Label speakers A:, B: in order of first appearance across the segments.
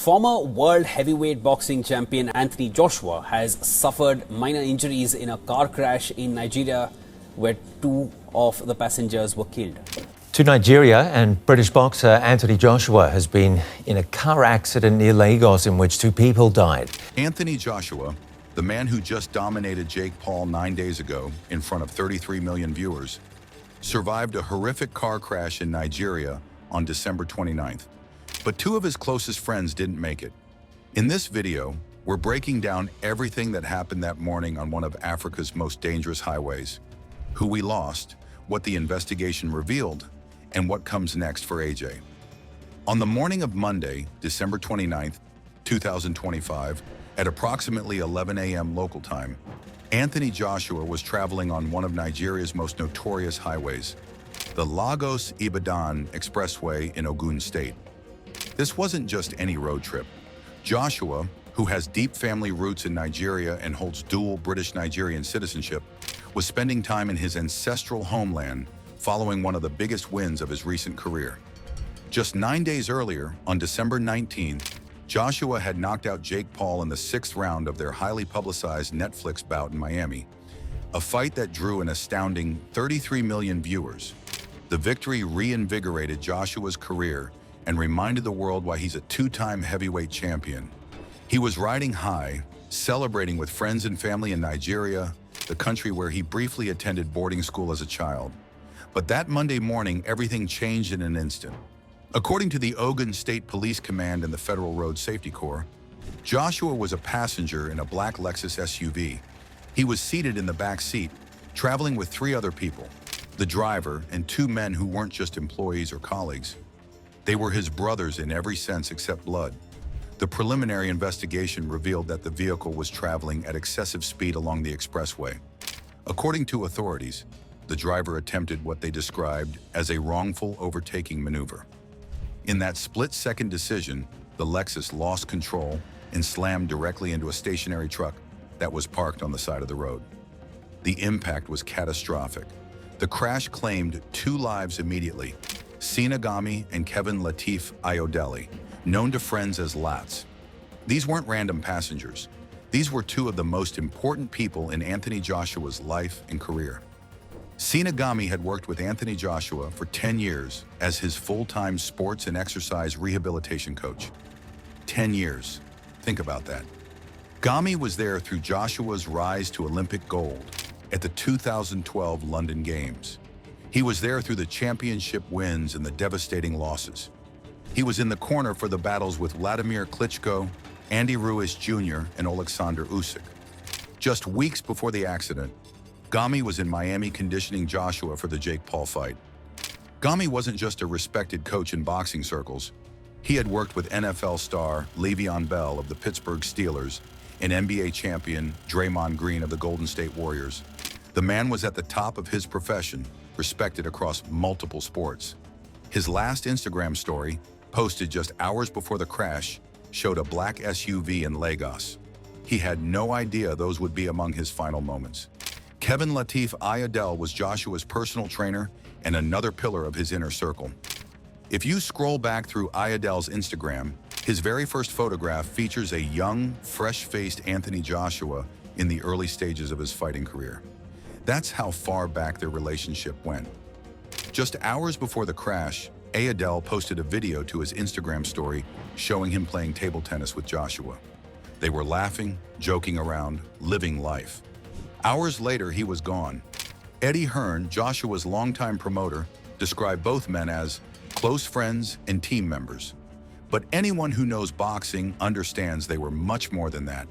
A: Former world heavyweight boxing champion Anthony Joshua has suffered minor injuries in a car crash in Nigeria where two of the passengers were killed.
B: To Nigeria, and British boxer Anthony Joshua has been in a car accident near Lagos in which two people died.
C: Anthony Joshua, the man who just dominated Jake Paul 9 days ago in front of 33 million viewers, survived a horrific car crash in Nigeria on December 29th. But two of his closest friends didn't make it. In this video, we're breaking down everything that happened that morning on one of Africa's most dangerous highways, who we lost, what the investigation revealed, and what comes next for AJ. On the morning of Monday, December 29th, 2025, at approximately 11 a.m. local time, Anthony Joshua was traveling on one of Nigeria's most notorious highways, the Lagos-Ibadan Expressway in Ogun State. This wasn't just any road trip. Joshua, who has deep family roots in Nigeria and holds dual British-Nigerian citizenship, was spending time in his ancestral homeland following one of the biggest wins of his recent career. Just 9 days earlier, on December 19th, Joshua had knocked out Jake Paul in the 6th round of their highly publicized Netflix bout in Miami, a fight that drew an astounding 33 million viewers. The victory reinvigorated Joshua's career and reminded the world why he's a two-time heavyweight champion. He was riding high, celebrating with friends and family in Nigeria, the country where he briefly attended boarding school as a child. But that Monday morning, everything changed in an instant. According to the Ogun State Police Command and the Federal Road Safety Corps, Joshua was a passenger in a black Lexus SUV. He was seated in the back seat, traveling with 3 other people, the driver and 2 men who weren't just employees or colleagues. They were his brothers in every sense except blood. The preliminary investigation revealed that the vehicle was traveling at excessive speed along the expressway. According to authorities, the driver attempted what they described as a wrongful overtaking maneuver. In that split-second decision, the Lexus lost control and slammed directly into a stationary truck that was parked on the side of the road. The impact was catastrophic. The crash claimed 2 lives immediately: Sina Gami and Kevin Latif Ayodele, known to friends as Lats. These weren't random passengers. These were 2 of the most important people in Anthony Joshua's life and career. Sina Gami had worked with Anthony Joshua for 10 years as his full-time sports and exercise rehabilitation coach. 10 years. Think about that. Gami was there through Joshua's rise to Olympic gold at the 2012 London Games. He was there through the championship wins and the devastating losses. He was in the corner for the battles with Vladimir Klitschko, Andy Ruiz Jr., and Alexander Usyk. Just weeks before the accident, Gami was in Miami conditioning Joshua for the Jake Paul fight. Gami wasn't just a respected coach in boxing circles. He had worked with NFL star Le'Veon Bell of the Pittsburgh Steelers and NBA champion Draymond Green of the Golden State Warriors. The man was at the top of his profession, respected across multiple sports. His last Instagram story, posted just hours before the crash, showed a black SUV in Lagos. He had no idea those would be among his final moments. Kevin Latif Ayodele was Joshua's personal trainer and another pillar of his inner circle. If you scroll back through Ayodele's Instagram, his very first photograph features a young, fresh-faced Anthony Joshua in the early stages of his fighting career. That's how far back their relationship went. Just hours before the crash, Ayodele posted a video to his Instagram story showing him playing table tennis with Joshua. They were laughing, joking around, living life. Hours later, he was gone. Eddie Hearn, Joshua's longtime promoter, described both men as close friends and team members. But anyone who knows boxing understands they were much more than that.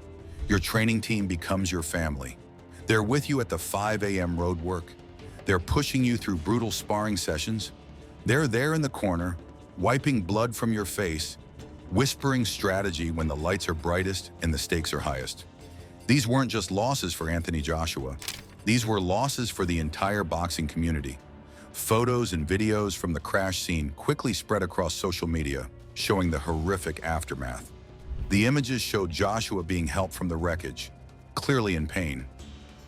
C: Your training team becomes your family. They're with you at the 5 a.m. road work. They're pushing you through brutal sparring sessions. They're there in the corner, wiping blood from your face, whispering strategy when the lights are brightest and the stakes are highest. These weren't just losses for Anthony Joshua. These were losses for the entire boxing community. Photos and videos from the crash scene quickly spread across social media, showing the horrific aftermath. The images showed Joshua being helped from the wreckage, clearly in pain.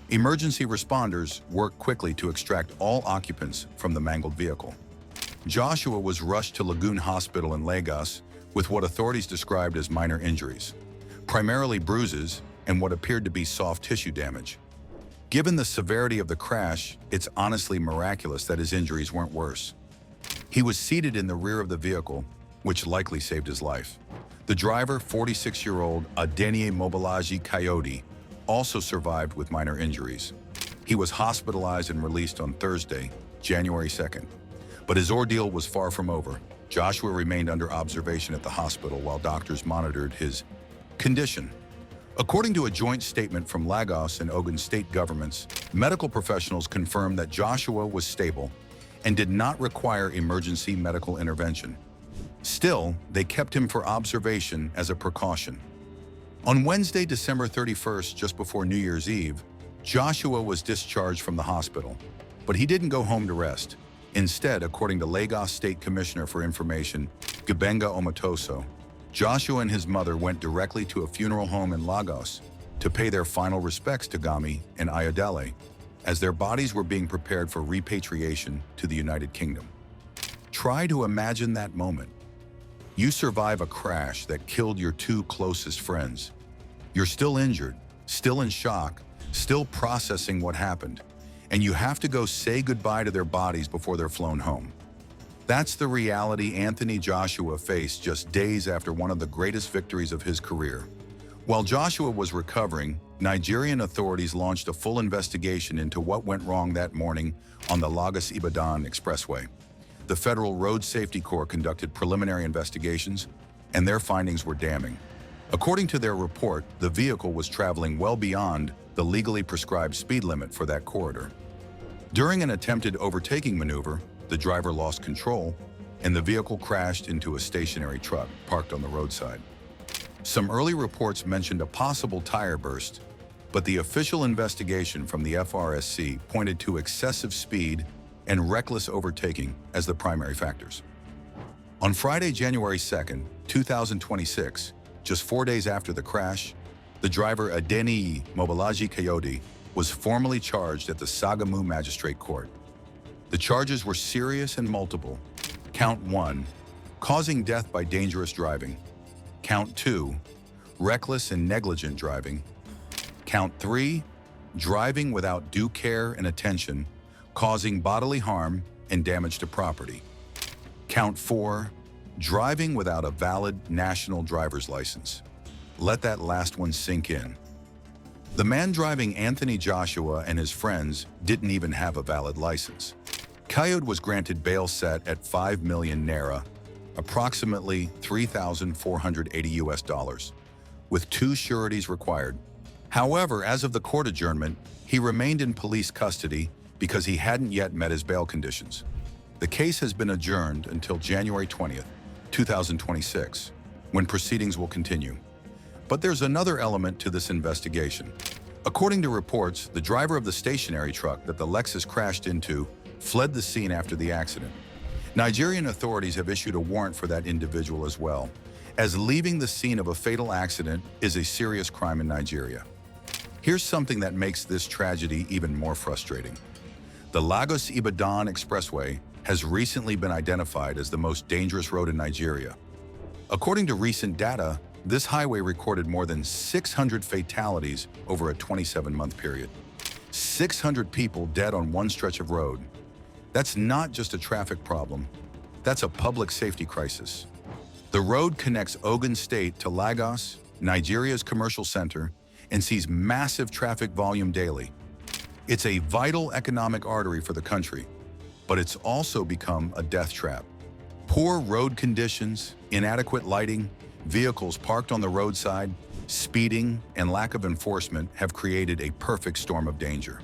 C: Emergency responders worked quickly to extract all occupants from the mangled vehicle. Joshua was rushed to Lagoon Hospital in Lagos, with what authorities described as minor injuries, primarily bruises and what appeared to be soft tissue damage. Given the severity of the crash, it's honestly miraculous that his injuries weren't worse. He was seated in the rear of the vehicle, which likely saved his life. The driver, 46-year-old Adenie Mobolaji Coyote, also survived with minor injuries. He was hospitalized and released on Thursday, January 2nd. But his ordeal was far from over. Joshua remained under observation at the hospital while doctors monitored his condition. According to a joint statement from Lagos and Ogun state governments, medical professionals confirmed that Joshua was stable and did not require emergency medical intervention. Still, they kept him for observation as a precaution. On Wednesday, December 31st, just before New Year's Eve, Joshua was discharged from the hospital, but he didn't go home to rest. Instead, according to Lagos State Commissioner for Information, Gbenga Omotoso, Joshua and his mother went directly to a funeral home in Lagos to pay their final respects to Gami and Ayodele, as their bodies were being prepared for repatriation to the United Kingdom. Try to imagine that moment. You survive a crash that killed your two closest friends. You're still injured, still in shock, still processing what happened, and you have to go say goodbye to their bodies before they're flown home. That's the reality Anthony Joshua faced just days after one of the greatest victories of his career. While Joshua was recovering, Nigerian authorities launched a full investigation into what went wrong that morning on the Lagos-Ibadan Expressway. The Federal Road Safety Corps conducted preliminary investigations, and their findings were damning. According to their report, the vehicle was traveling well beyond the legally prescribed speed limit for that corridor. During an attempted overtaking maneuver, the driver lost control, and the vehicle crashed into a stationary truck parked on the roadside. Some early reports mentioned a possible tire burst, but the official investigation from the FRSC pointed to excessive speed and reckless overtaking as the primary factors. On Friday, January 2nd, 2026, just 4 days after the crash, the driver Adenie Mobolaji Coyote was formally charged at the Sagamu Magistrate Court. The charges were serious and multiple. Count 1, causing death by dangerous driving. Count 2, reckless and negligent driving. Count 3, driving without due care and attention, causing bodily harm and damage to property. Count 4, driving without a valid national driver's license. Let that last one sink in. The man driving Anthony Joshua and his friends didn't even have a valid license. Coyote was granted bail set at 5 million naira, approximately $3,480, with 2 sureties required. However, as of the court adjournment, he remained in police custody because he hadn't yet met his bail conditions. The case has been adjourned until January 20th, 2026, when proceedings will continue. But there's another element to this investigation. According to reports, the driver of the stationary truck that the Lexus crashed into fled the scene after the accident. Nigerian authorities have issued a warrant for that individual as well, as leaving the scene of a fatal accident is a serious crime in Nigeria. Here's something that makes this tragedy even more frustrating. The Lagos-Ibadan Expressway has recently been identified as the most dangerous road in Nigeria. According to recent data, this highway recorded more than 600 fatalities over a 27-month period. 600 people dead on one stretch of road. That's not just a traffic problem, that's a public safety crisis. The road connects Ogun State to Lagos, Nigeria's commercial center, and sees massive traffic volume daily. It's a vital economic artery for the country, but it's also become a death trap. Poor road conditions, inadequate lighting, vehicles parked on the roadside, speeding, and lack of enforcement have created a perfect storm of danger.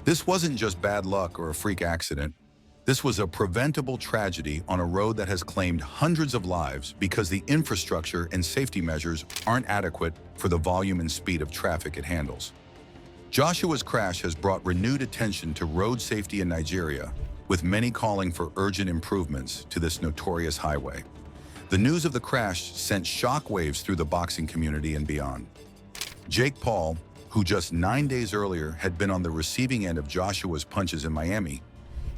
C: This wasn't just bad luck or a freak accident. This was a preventable tragedy on a road that has claimed hundreds of lives because the infrastructure and safety measures aren't adequate for the volume and speed of traffic it handles. Joshua's crash has brought renewed attention to road safety in Nigeria, with many calling for urgent improvements to this notorious highway. The news of the crash sent shockwaves through the boxing community and beyond. Jake Paul, who just 9 days earlier had been on the receiving end of Joshua's punches in Miami,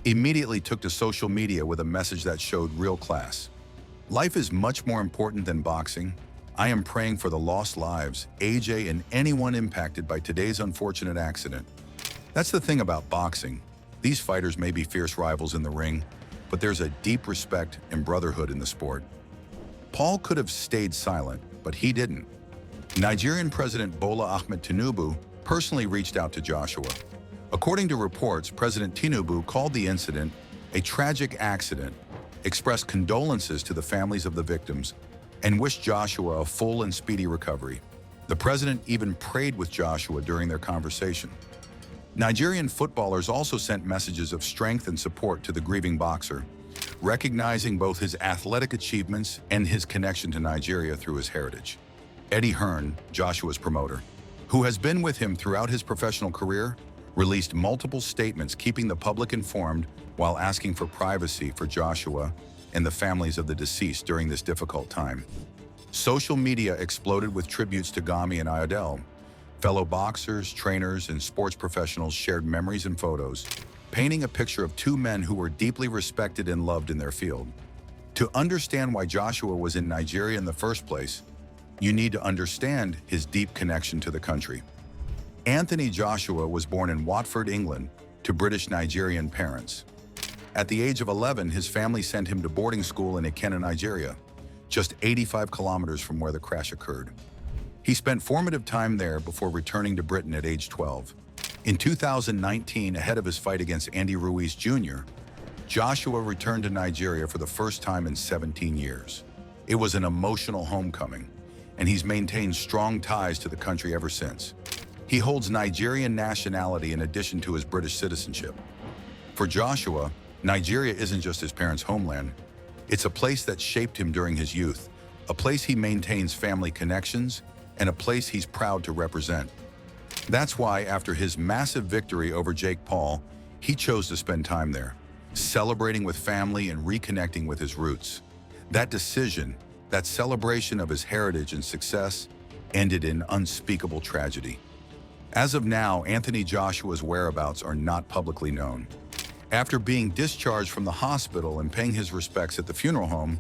C: immediately took to social media with a message that showed real class. Life is much more important than boxing. I am praying for the lost lives, AJ, and anyone impacted by today's unfortunate accident. That's the thing about boxing. These fighters may be fierce rivals in the ring, but there's a deep respect and brotherhood in the sport. Paul could have stayed silent, but he didn't. Nigerian President Bola Ahmed Tinubu personally reached out to Joshua. According to reports, President Tinubu called the incident a tragic accident, expressed condolences to the families of the victims, and wished Joshua a full and speedy recovery. The president even prayed with Joshua during their conversation. Nigerian footballers also sent messages of strength and support to the grieving boxer, recognizing both his athletic achievements and his connection to Nigeria through his heritage. Eddie Hearn, Joshua's promoter, who has been with him throughout his professional career, released multiple statements keeping the public informed while asking for privacy for Joshua and the families of the deceased during this difficult time. Social media exploded with tributes to Gami and Ayodele. Fellow boxers, trainers, and sports professionals shared memories and photos, painting a picture of two men who were deeply respected and loved in their field. To understand why Joshua was in Nigeria in the first place, you need to understand his deep connection to the country. Anthony Joshua was born in Watford, England, to British Nigerian parents. At the age of 11, his family sent him to boarding school in Ikenne, Nigeria, just 85 kilometers from where the crash occurred. He spent formative time there before returning to Britain at age 12. In 2019, ahead of his fight against Andy Ruiz Jr., Joshua returned to Nigeria for the first time in 17 years. It was an emotional homecoming, and he's maintained strong ties to the country ever since. He holds Nigerian nationality in addition to his British citizenship. For Joshua, Nigeria isn't just his parents' homeland. It's a place that shaped him during his youth, a place he maintains family connections, and a place he's proud to represent. That's why, after his massive victory over Jake Paul, he chose to spend time there, celebrating with family and reconnecting with his roots. That decision, that celebration of his heritage and success, ended in unspeakable tragedy. As of now, Anthony Joshua's whereabouts are not publicly known. After being discharged from the hospital and paying his respects at the funeral home,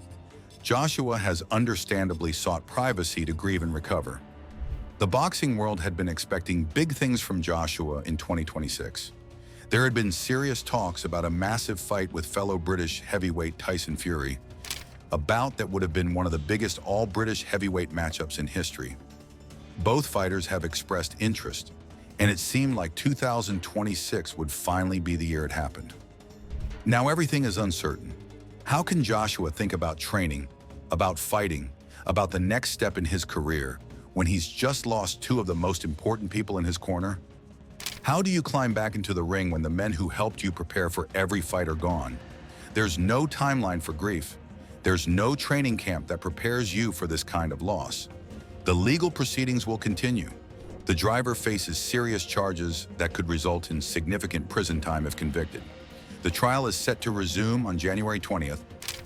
C: Joshua has understandably sought privacy to grieve and recover. The boxing world had been expecting big things from Joshua in 2026. There had been serious talks about a massive fight with fellow British heavyweight Tyson Fury, a bout that would have been one of the biggest all-British heavyweight matchups in history. Both fighters have expressed interest, and it seemed like 2026 would finally be the year it happened. Now everything is uncertain. How can Joshua think about training, about fighting, about the next step in his career when he's just lost two of the most important people in his corner? How do you climb back into the ring when the men who helped you prepare for every fight are gone? There's no timeline for grief. There's no training camp that prepares you for this kind of loss. The legal proceedings will continue. The driver faces serious charges that could result in significant prison time if convicted. The trial is set to resume on January 20th,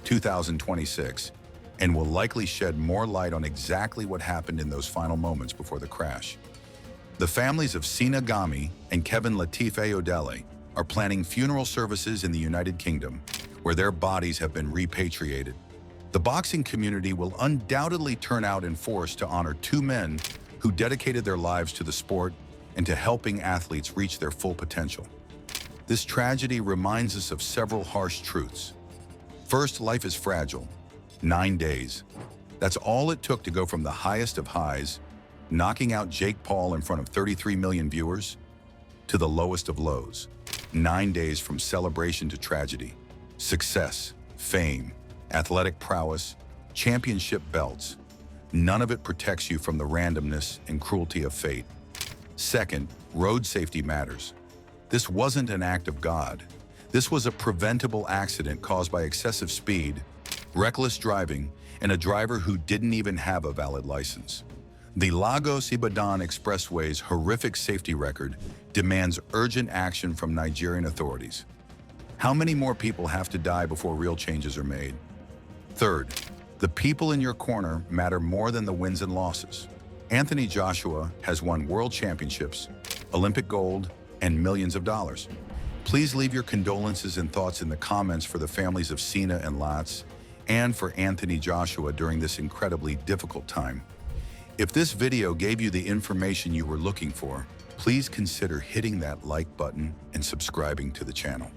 C: 2026, and will likely shed more light on exactly what happened in those final moments before the crash. The families of Sina Gami and Kevin Latif Ayodele are planning funeral services in the United Kingdom, where their bodies have been repatriated. The boxing community will undoubtedly turn out in force to honor two men who dedicated their lives to the sport and to helping athletes reach their full potential. This tragedy reminds us of several harsh truths. First, life is fragile. 9 days. That's all it took to go from the highest of highs, knocking out Jake Paul in front of 33 million viewers, to the lowest of lows. 9 days from celebration to tragedy. Success, fame, athletic prowess, championship belts. None of it protects you from the randomness and cruelty of fate. Second, road safety matters. This wasn't an act of God. This was a preventable accident caused by excessive speed, reckless driving, and a driver who didn't even have a valid license. The Lagos-Ibadan Expressway's horrific safety record demands urgent action from Nigerian authorities. How many more people have to die before real changes are made? Third, the people in your corner matter more than the wins and losses. Anthony Joshua has won world championships, Olympic gold, and millions of dollars. Please leave your condolences and thoughts in the comments for the families of Sina and Latz and for Anthony Joshua during this incredibly difficult time. If this video gave you the information you were looking for, please consider hitting that like button and subscribing to the channel.